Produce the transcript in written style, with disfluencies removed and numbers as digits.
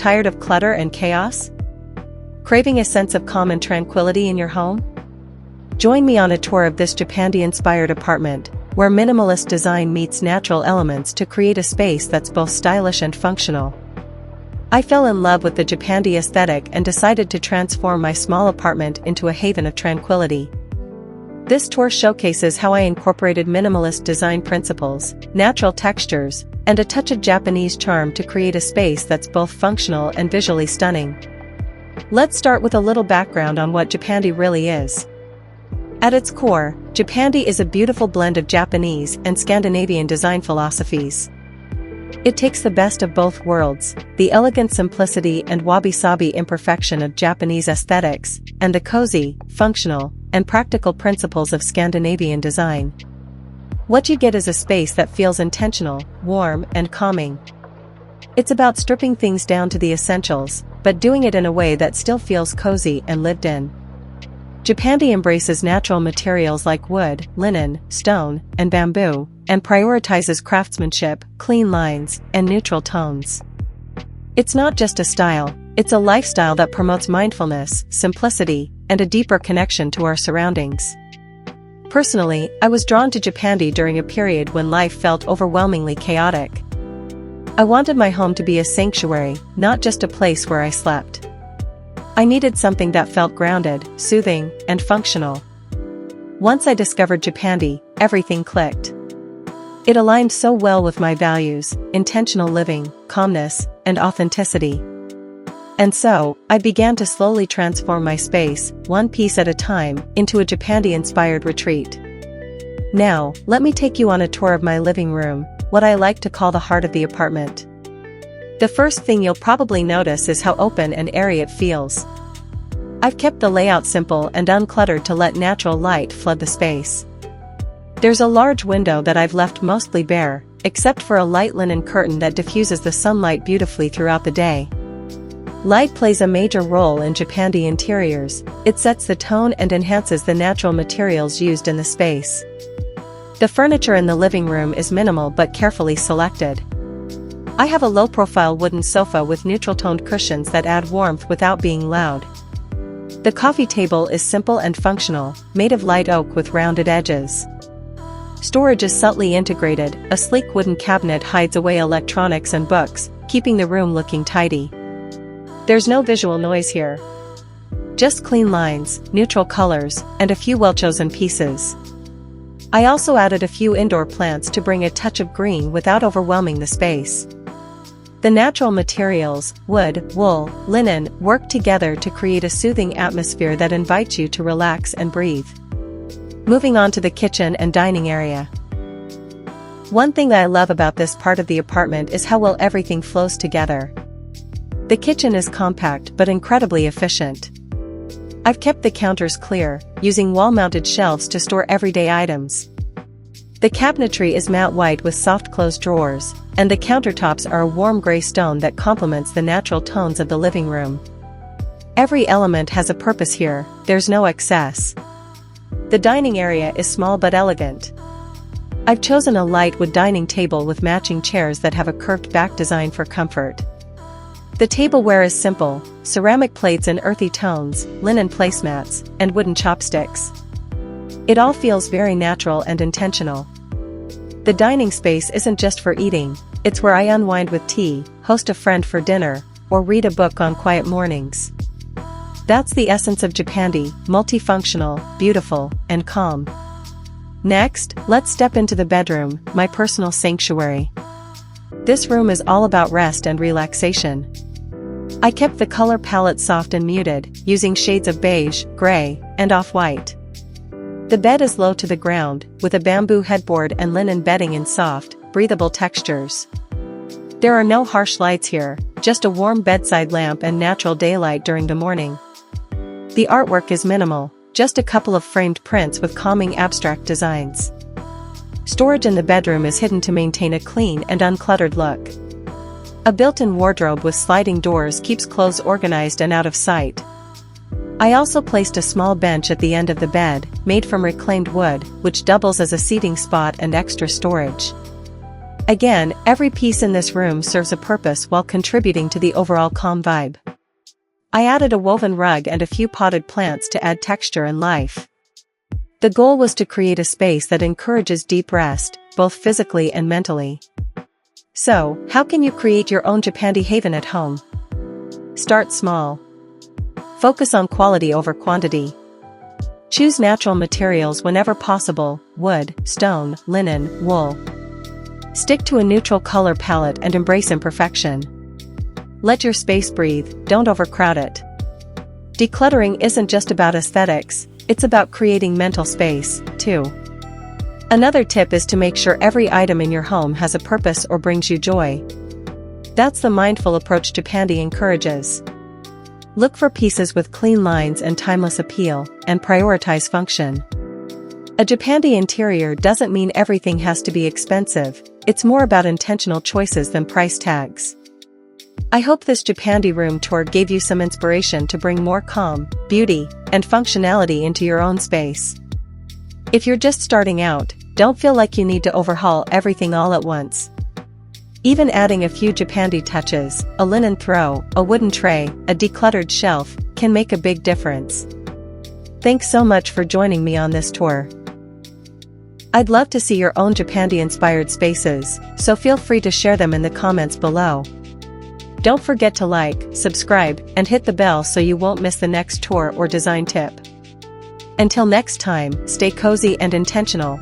Tired of clutter and chaos? Craving a sense of calm and tranquility in your home? Join me on a tour of this Japandi-inspired apartment, where minimalist design meets natural elements to create a space that's both stylish and functional. I fell in love with the Japandi aesthetic and decided to transform my small apartment into a haven of tranquility. This tour showcases how I incorporated minimalist design principles, natural textures, and a touch of Japanese charm to create a space that's both functional and visually stunning. Let's start with a little background on what Japandi really is. At its core, Japandi is a beautiful blend of Japanese and Scandinavian design philosophies. It takes the best of both worlds, the elegant simplicity and wabi-sabi imperfection of Japanese aesthetics, and the cozy, functional, and practical principles of Scandinavian design. What you get is a space that feels intentional, warm, and calming. It's about stripping things down to the essentials, but doing it in a way that still feels cozy and lived in. Japandi embraces natural materials like wood, linen, stone, and bamboo, and prioritizes craftsmanship, clean lines, and neutral tones. It's not just a style, it's a lifestyle that promotes mindfulness, simplicity, and a deeper connection to our surroundings. Personally, I was drawn to Japandi during a period when life felt overwhelmingly chaotic. I wanted my home to be a sanctuary, not just a place where I slept. I needed something that felt grounded, soothing, and functional. Once I discovered Japandi, everything clicked. It aligned so well with my values, intentional living, calmness, and authenticity. And so, I began to slowly transform my space, one piece at a time, into a Japandi-inspired retreat. Now, let me take you on a tour of my living room, what I like to call the heart of the apartment. The first thing you'll probably notice is how open and airy it feels. I've kept the layout simple and uncluttered to let natural light flood the space. There's a large window that I've left mostly bare, except for a light linen curtain that diffuses the sunlight beautifully throughout the day. Light plays a major role in Japandi interiors. It sets the tone and enhances the natural materials used in the space. The furniture in the living room is minimal but carefully selected. I have a low-profile wooden sofa with neutral-toned cushions that add warmth without being loud. The coffee table is simple and functional, made of light oak with rounded edges. Storage is subtly integrated. A sleek wooden cabinet hides away electronics and books, keeping the room looking tidy. There's no visual noise here. Just clean lines, neutral colors, and a few well-chosen pieces. I also added a few indoor plants to bring a touch of green without overwhelming the space. The natural materials, wood, wool, linen, work together to create a soothing atmosphere that invites you to relax and breathe. Moving on to the kitchen and dining area. One thing that I love about this part of the apartment is how well everything flows together. The kitchen is compact but incredibly efficient. I've kept the counters clear, using wall-mounted shelves to store everyday items. The cabinetry is matte white with soft closed drawers, and the countertops are a warm gray stone that complements the natural tones of the living room. Every element has a purpose here, there's no excess. The dining area is small but elegant. I've chosen a light wood dining table with matching chairs that have a curved back design for comfort. The tableware is simple, ceramic plates in earthy tones, linen placemats, and wooden chopsticks. It all feels very natural and intentional. The dining space isn't just for eating, it's where I unwind with tea, host a friend for dinner, or read a book on quiet mornings. That's the essence of Japandi, multifunctional, beautiful, and calm. Next, let's step into the bedroom, my personal sanctuary. This room is all about rest and relaxation. I kept the color palette soft and muted, using shades of beige, gray, and off-white. The bed is low to the ground, with a bamboo headboard and linen bedding in soft, breathable textures. There are no harsh lights here, just a warm bedside lamp and natural daylight during the morning. The artwork is minimal, just a couple of framed prints with calming abstract designs. Storage in the bedroom is hidden to maintain a clean and uncluttered look. A built-in wardrobe with sliding doors keeps clothes organized and out of sight. I also placed a small bench at the end of the bed, made from reclaimed wood, which doubles as a seating spot and extra storage. Again, every piece in this room serves a purpose while contributing to the overall calm vibe. I added a woven rug and a few potted plants to add texture and life. The goal was to create a space that encourages deep rest, both physically and mentally. So, how can you create your own Japandi haven at home? Start small. Focus on quality over quantity. Choose natural materials whenever possible: wood, stone, linen, wool. Stick to a neutral color palette and embrace imperfection. Let your space breathe, don't overcrowd it. Decluttering isn't just about aesthetics, it's about creating mental space, too. Another tip is to make sure every item in your home has a purpose or brings you joy. That's the mindful approach Japandi encourages. Look for pieces with clean lines and timeless appeal, and prioritize function. A Japandi interior doesn't mean everything has to be expensive, it's more about intentional choices than price tags. I hope this Japandi room tour gave you some inspiration to bring more calm, beauty, and functionality into your own space. If you're just starting out, don't feel like you need to overhaul everything all at once. Even adding a few Japandi touches, a linen throw, a wooden tray, a decluttered shelf, can make a big difference. Thanks so much for joining me on this tour. I'd love to see your own Japandi-inspired spaces, so feel free to share them in the comments below. Don't forget to like, subscribe, and hit the bell so you won't miss the next tour or design tip. Until next time, stay cozy and intentional.